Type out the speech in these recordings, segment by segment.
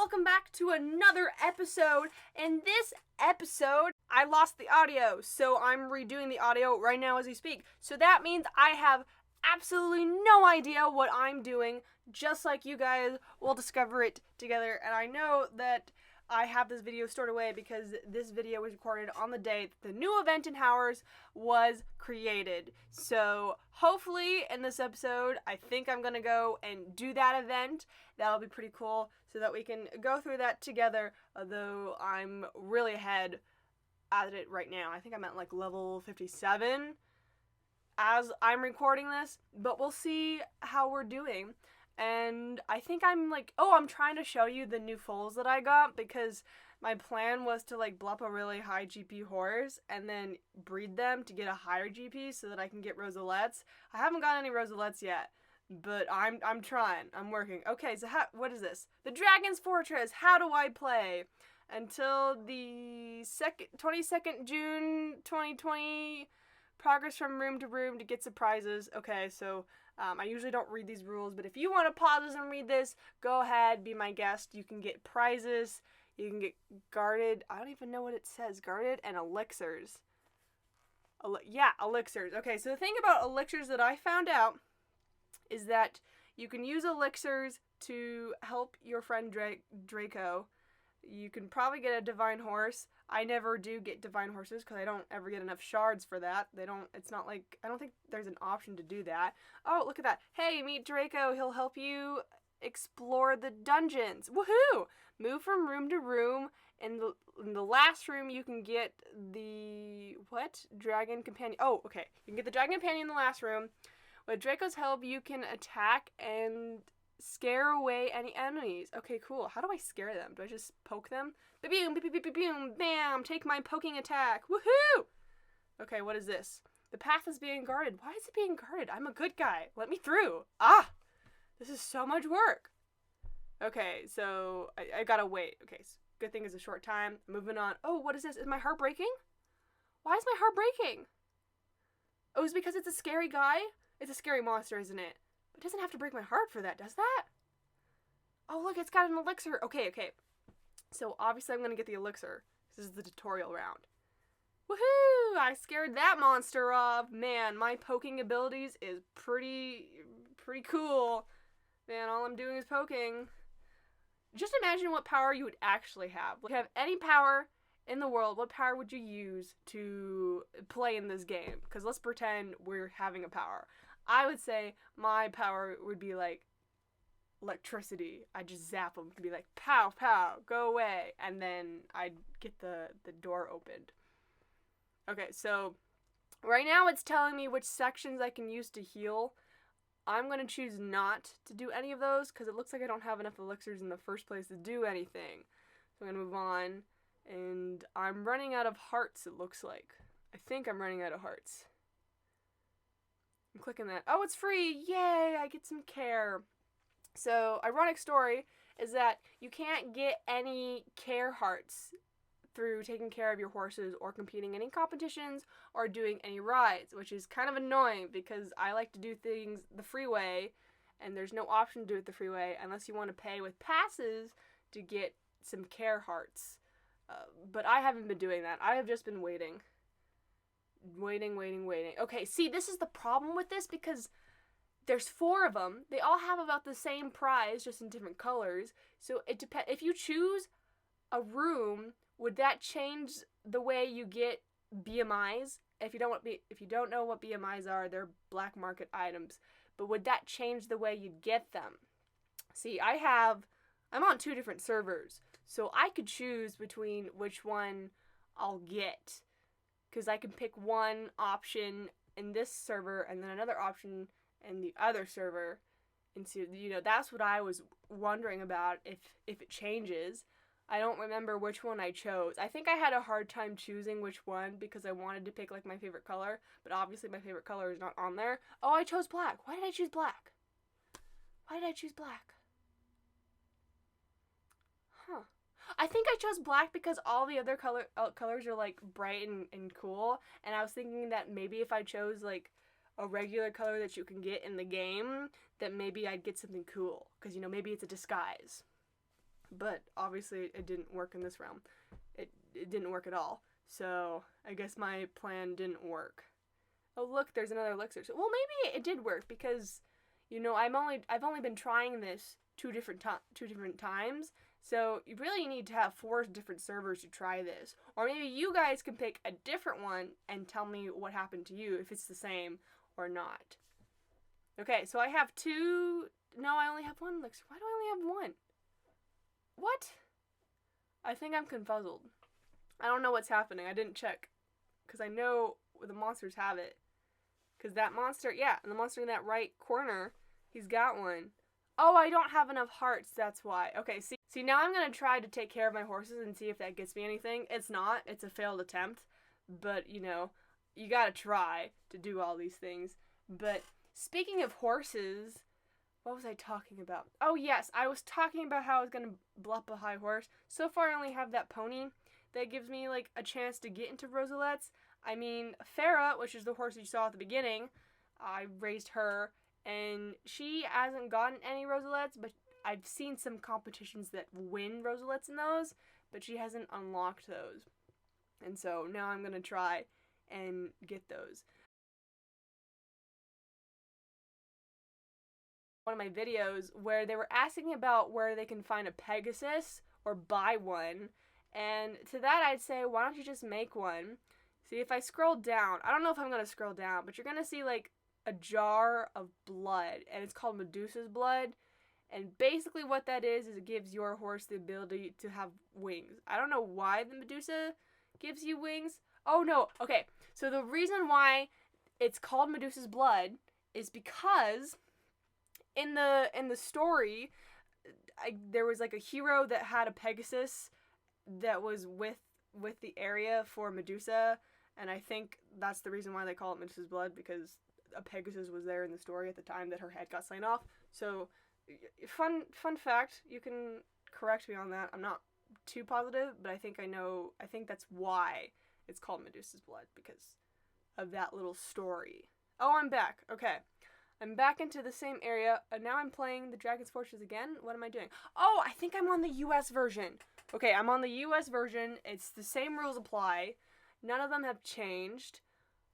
welcome back to another episode. In this episode, I lost the audio, so I'm redoing the audio right now as we speak. So that means I have absolutely no idea what I'm doing, just like you guys will discover it together. And I know that I have this video stored away because this video was recorded on the day that the new event in Howrse was created. So hopefully in this episode, I think I'm going to go and do that event. That'll be pretty cool so that we can go through that together, although I'm really ahead at it right now. I think I'm at like level 57 as I'm recording this, but we'll see how we're doing. And I think I'm trying to show you the new foals that I got because my plan was to blow up a really high GP horse and then breed them to get a higher GP so that I can get Rosalettes. I haven't got any Rosalettes yet, but I'm trying. I'm working. Okay, so what is this? The Dragon's Fortress. How do I play? Until the 22nd June 2020, progress from room to room to get surprises. Okay, so I usually don't read these rules, but if you want to pause and read this, go ahead, be my guest. You can get prizes, you can get guarded, I don't even know what it says, guarded, and elixirs. Elixirs. Okay, so the thing about elixirs that I found out is that you can use elixirs to help your friend Draco. You can probably get a divine horse. I never do get divine horses because I don't ever get enough shards for that. I don't think there's an option to do that. Oh, look at that. Hey, meet Draco. He'll help you explore the dungeons. Woohoo! Move from room to room. In the last room, you can get the, Dragon Companion. Oh, okay. You can get the Dragon Companion in the last room. With Draco's help, you can attack and scare away any enemies. Okay, cool. How do I scare them? Do I just poke them? Ba-boom, ba-boom, bam! Take my poking attack. Woohoo! Okay, what is this? The path is being guarded. Why is it being guarded? I'm a good guy. Let me through. Ah! This is so much work. Okay, so I gotta wait. Okay, so good thing it's a short time. Moving on. Oh, what is this? Is my heart breaking? Why is my heart breaking? Oh, it's because it's a scary guy? It's a scary monster, isn't it? It doesn't have to break my heart for that, does that? Oh, look, it's got an elixir. Okay. So, obviously, I'm going to get the elixir. This is the tutorial round. Woohoo! I scared that monster off. Man, my poking abilities is pretty cool. Man, all I'm doing is poking. Just imagine what power you would actually have. If you have any power in the world, what power would you use to play in this game? Because let's pretend we're having a power. I would say my power would be like electricity. I'd just zap them. It'd be like, pow, pow, go away. And then I'd get the door opened. Okay, so right now it's telling me which sections I can use to heal. I'm going to choose not to do any of those because it looks like I don't have enough elixirs in the first place to do anything. So I'm going to move on. And I'm running out of hearts, it looks like. I think I'm running out of hearts. I'm clicking that. Oh, it's free! Yay! I get some care. So, ironic story is that you can't get any care hearts through taking care of your horses or competing in any competitions or doing any rides, which is kind of annoying because I like to do things the freeway and there's no option to do it the freeway unless you want to pay with passes to get some care hearts. But I haven't been doing that. I have just been waiting. Waiting. Okay, see, this is the problem with this because there's 4 of them. They all have about the same prize, just in different colors. So it depends. If you choose a room, would that change the way you get BMIs? If you don't know what BMIs are, they're black market items. But would that change the way you'd get them? See, I'm on 2 different servers, so I could choose between which one I'll get. Because I can pick one option in this server and then another option in the other server. And so, that's what I was wondering about if it changes. I don't remember which one I chose. I think I had a hard time choosing which one because I wanted to pick my favorite color. But obviously my favorite color is not on there. Oh, I chose black. Why did I choose black? Huh. I think I chose black because all the other colors are bright and cool, and I was thinking that maybe if I chose a regular color that you can get in the game, that maybe I'd get something cool, because maybe it's a disguise. but obviously it didn't work in this realm. It didn't work at all. So I guess my plan didn't work. Oh look, there's another elixir. Well, maybe it did work because, you know, I've only been trying this two different times. So you really need to have 4 different servers to try this. Or maybe you guys can pick a different one and tell me what happened to you, if it's the same or not. Okay, so I have 2. No, I only have 1 elixir. Why do I only have 1? What? I think I'm confuzzled. I don't know what's happening. I didn't check. Because I know the monsters have it. Because that monster, yeah, and the monster in that right corner, he's got one. Oh, I don't have enough hearts, that's why. Okay, see now I'm going to try to take care of my horses and see if that gets me anything. It's not. It's a failed attempt. But, you know, you got to try to do all these things. But speaking of horses, what was I talking about? Oh, yes, I was talking about how I was going to bluff a high horse. So far, I only have that pony that gives me, like, a chance to get into Roselets. I mean, Farah, which is the horse you saw at the beginning, I raised her, and she hasn't gotten any Roselets, but I've seen some competitions that win Roselets in those, but she hasn't unlocked those. And so now I'm going to try and get those. One of my videos where they were asking about where they can find a Pegasus or buy one, and to that I'd say, why don't you just make one? See, if I scroll down, I don't know if I'm going to scroll down, but you're going to see like a jar of blood, and it's called Medusa's blood, and basically what that is it gives your horse the ability to have wings. I don't know why the Medusa gives you wings. Oh no, okay, so the reason why it's called Medusa's blood is because in the story, there was like a hero that had a Pegasus that was with the area for Medusa, and I think that's the reason why they call it Medusa's blood, because a Pegasus was there in the story at the time that her head got slain off. So, fun fact, you can correct me on that. I'm not too positive, but I think that's why it's called Medusa's blood, because of that little story. Oh, I'm back. Okay. I'm back into the same area, and now I'm playing the Dragon's Fortress again. What am I doing? Oh, I think I'm on the US version. Okay, I'm on the US version. It's the same rules apply. None of them have changed.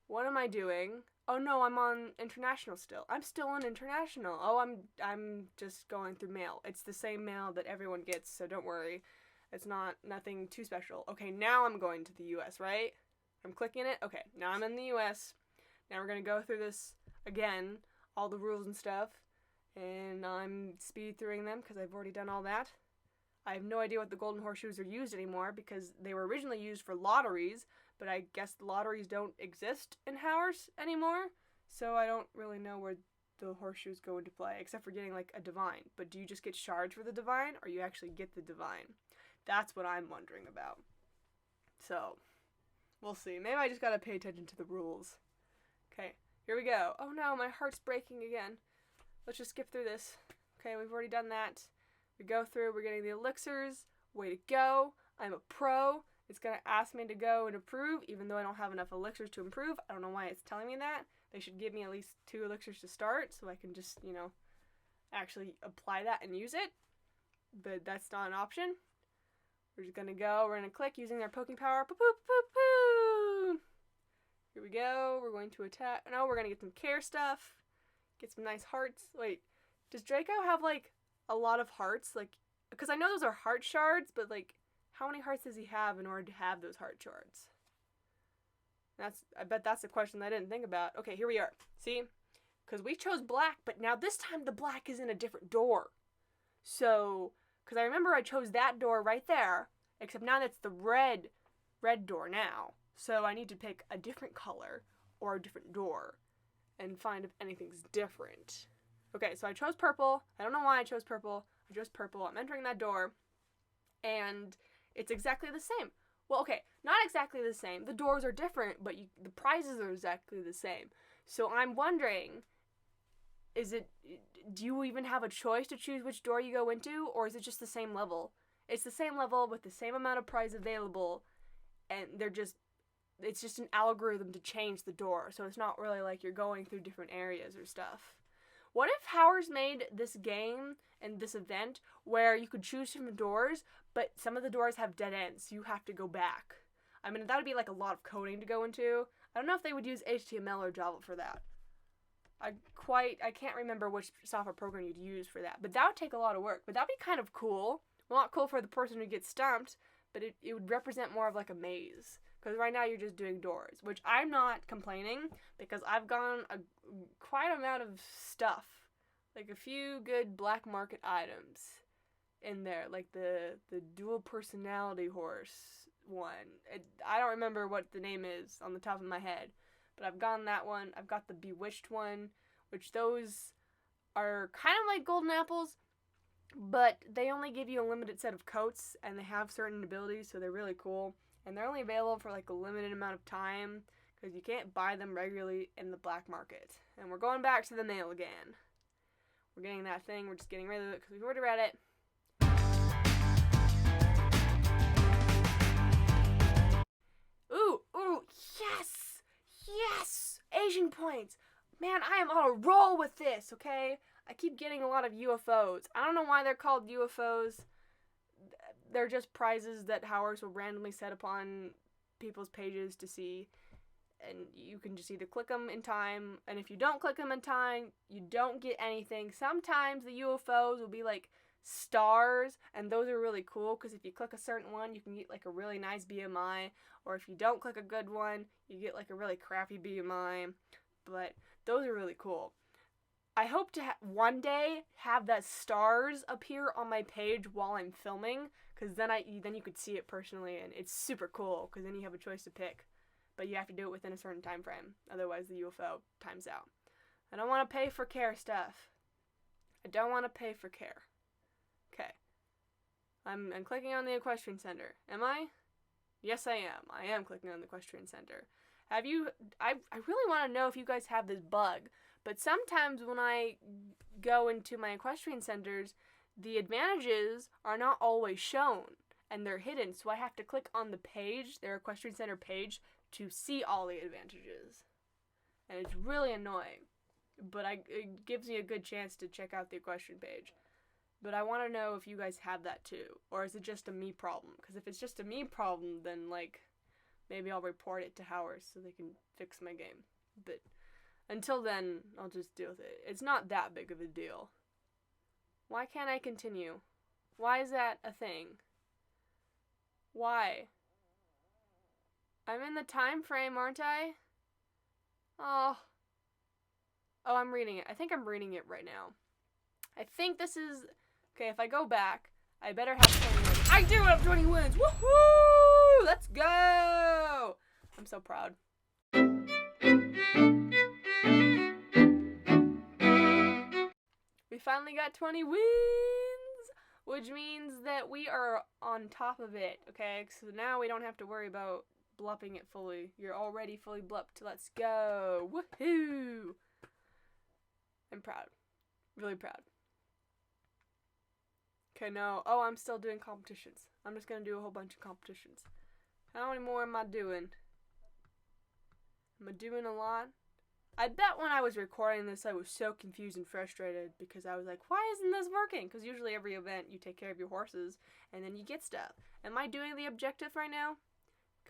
What am I doing? Oh no, I'm on international still. I'm still on international. Oh, I'm just going through mail. It's the same mail that everyone gets, so don't worry. It's nothing too special. Okay, now I'm going to the US, right? I'm clicking it. Okay, now I'm in the US. Now we're going to go through this again, all the rules and stuff, and I'm speed throughing them because I've already done all that. I have no idea what the golden horseshoes are used anymore because they were originally used for lotteries, but I guess the lotteries don't exist in Howrse anymore, so I don't really know where the horseshoes go into play, except for getting like a divine. But do you just get shards for the divine, or you actually get the divine? That's what I'm wondering about. So, we'll see. Maybe I just gotta pay attention to the rules. Okay, here we go. Oh no, my heart's breaking again. Let's just skip through this. Okay, we've already done that. We go through, we're getting the elixirs. Way to go. I'm a pro. It's going to ask me to go and improve, even though I don't have enough elixirs to improve. I don't know why it's telling me that. They should give me at least 2 elixirs to start, so I can just, you know, actually apply that and use it. But that's not an option. We're just going to go. We're going to click using their poking power. Poo poo poo poo. Here we go. We're going to attack. No, we're going to get some care stuff. Get some nice hearts. Wait, does Draco have, like, a lot of hearts? Like, because I know those are heart shards, but, like, how many hearts does he have in order to have those heart shards? I bet that's a question I didn't think about. Okay, here we are. See? Because we chose black, but now this time the black is in a different door. So, because I remember I chose that door right there, except now that's the red door now. So I need to pick a different color or a different door and find if anything's different. Okay, so I chose purple. I don't know why I chose purple. I chose purple. I'm entering that door, and it's exactly the same. Well, okay, not exactly the same. The doors are different, but the prizes are exactly the same. So I'm wondering, do you even have a choice to choose which door you go into, or is it just the same level? It's the same level with the same amount of prize available, and it's just an algorithm to change the door, so it's not really like you're going through different areas or stuff. What if Howrse made this game and this event where you could choose from doors, but some of the doors have dead ends, so you have to go back? I mean, that would be like a lot of coding to go into. I don't know if they would use HTML or Java for that. I can't remember which software program you'd use for that, but that would take a lot of work. But that'd be kind of cool. Well, not cool for the person who gets stumped, but it would represent more of like a maze. Because right now you're just doing doors, which I'm not complaining, because I've gotten quite amount of stuff. Like a few good black market items in there, like the dual personality horse one. I don't remember what the name is on the top of my head, but I've gotten that one. I've got the bewitched one, which those are kind of like golden apples, but they only give you a limited set of coats, and they have certain abilities, so they're really cool. And they're only available for like a limited amount of time, because you can't buy them regularly in the black market. And we're going back to the mail again. We're getting that thing, we're just getting rid of it because we've already read it. Ooh, yes! Yes! Asian points! Man, I am on a roll with this, okay? I keep getting a lot of UFOs. I don't know why they're called UFOs. They're just prizes that Howrse will randomly set upon people's pages to see. And you can just either click them in time, and if you don't click them in time, you don't get anything. Sometimes the UFOs will be like stars, and those are really cool, because if you click a certain one, you can get like a really nice BMI, or if you don't click a good one, you get like a really crappy BMI, but those are really cool. I hope to one day have that stars appear on my page while I'm filming, because then you could see it personally, and it's super cool, because then you have a choice to pick. But you have to do it within a certain time frame, otherwise the UFO times out. I don't want to pay for care stuff. I don't want to pay for care. Okay. I'm clicking on the Equestrian Center. Am I? Yes, I am. I am clicking on the Equestrian Center. I really want to know if you guys have this bug, but sometimes when I go into my Equestrian Centers, the advantages are not always shown, and they're hidden, so I have to click on the page, their Equestrian Center page, to see all the advantages. And it's really annoying, but it gives me a good chance to check out the equestrian page. But I want to know if you guys have that too, or is it just a me problem? Because if it's just a me problem, then like maybe I'll report it to Howrse so they can fix my game. But until then, I'll just deal with it. It's not that big of a deal. Why can't I continue? Why is that a thing? Why? I'm in the time frame, aren't I? Oh, I'm reading it. I think I'm reading it right now. I think this is... Okay, if I go back, I better have 20 wins. I do have 20 wins! Woohoo! Let's go! I'm so proud. We finally got 20 wins! Which means that we are on top of it, okay? So now we don't have to worry about blupping it fully. You're already fully blupped. Let's go. Woohoo! I'm proud. Really proud. Okay, no. Oh, I'm still doing competitions. I'm just gonna do a whole bunch of competitions. How many more am I doing? Am I doing a lot? I bet when I was recording this, I was so confused and frustrated because I was like, why isn't this working? Because usually every event, you take care of your horses, and then you get stuff. Am I doing the objective right now?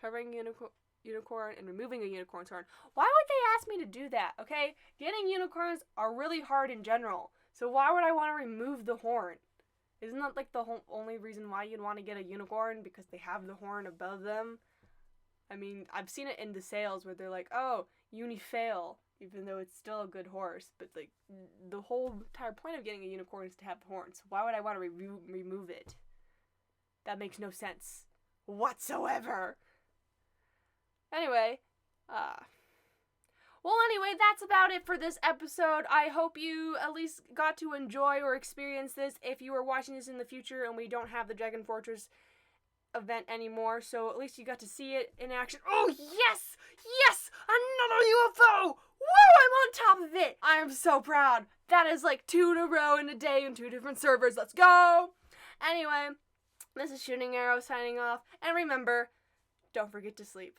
Covering unicorn and removing a unicorn's horn. Why would they ask me to do that, okay? Getting unicorns are really hard in general. So why would I want to remove the horn? Isn't that like the only reason why you'd want to get a unicorn? Because they have the horn above them? I mean, I've seen it in the sales where they're like, oh, uni-fail, even though it's still a good horse. But like, the whole entire point of getting a unicorn is to have the horn. So why would I want to remove it? That makes no sense whatsoever. Anyway, that's about it for this episode. I hope you at least got to enjoy or experience this if you are watching this in the future and we don't have the Dragon Fortress event anymore, so at least you got to see it in action. Oh, yes! Yes! Another UFO! Woo! I'm on top of it! I am so proud. That is like 2 in a row in a day in 2 different servers. Let's go! Anyway, this is Shooting Arrow signing off, and remember, don't forget to sleep.